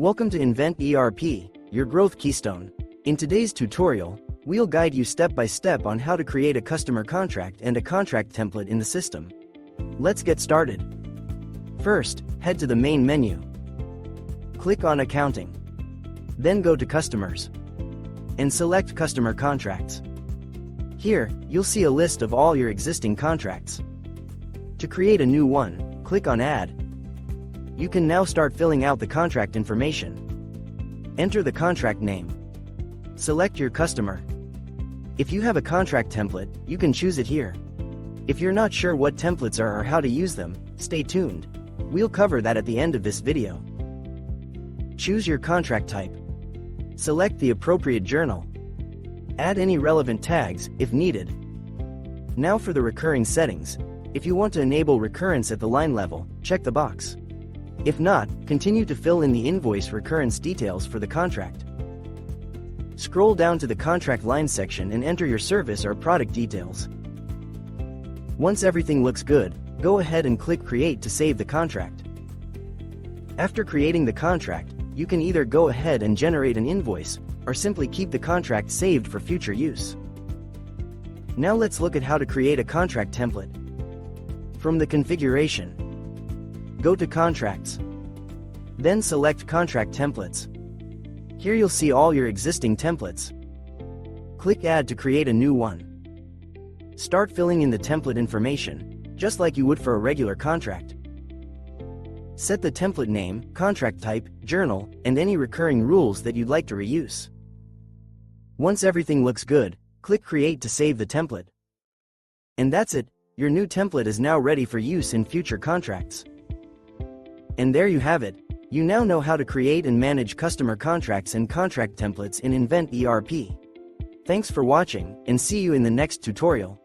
Welcome to Invent ERP, your growth keystone. In today's tutorial, we'll guide you step by step on how to create a customer contract and a contract template in the system. Let's get started. First, head to the main menu. Click on Accounting. Then go to Customers. And select Customer Contracts. Here, you'll see a list of all your existing contracts. To create a new one, click on Add. You can now start filling out the contract information. Enter the contract name. Select your customer. If you have a contract template, you can choose it here. If you're not sure what templates are or how to use them, stay tuned. We'll cover that at the end of this video. Choose your contract type. Select the appropriate journal. Add any relevant tags, if needed. Now for the recurring settings. If you want to enable recurrence at the line level, check the box. If not, continue to fill in the invoice recurrence details for the contract. Scroll down to the contract line section and enter your service or product details. Once everything looks good, go ahead and click Create to save the contract. After creating the contract, you can either go ahead and generate an invoice, or simply keep the contract saved for future use. Now let's look at how to create a contract template. From the configuration, go to Contracts. Then select Contract Templates. Here you'll see all your existing templates. Click Add to create a new one. Start filling in the template information, just like you would for a regular contract. Set the template name, contract type, journal, and any recurring rules that you'd like to reuse. Once everything looks good, click Create to save the template. And that's it, your new template is now ready for use in future contracts. And there you have it, you now know how to create and manage customer contracts and contract templates in Invent ERP. Thanks for watching, and see you in the next tutorial.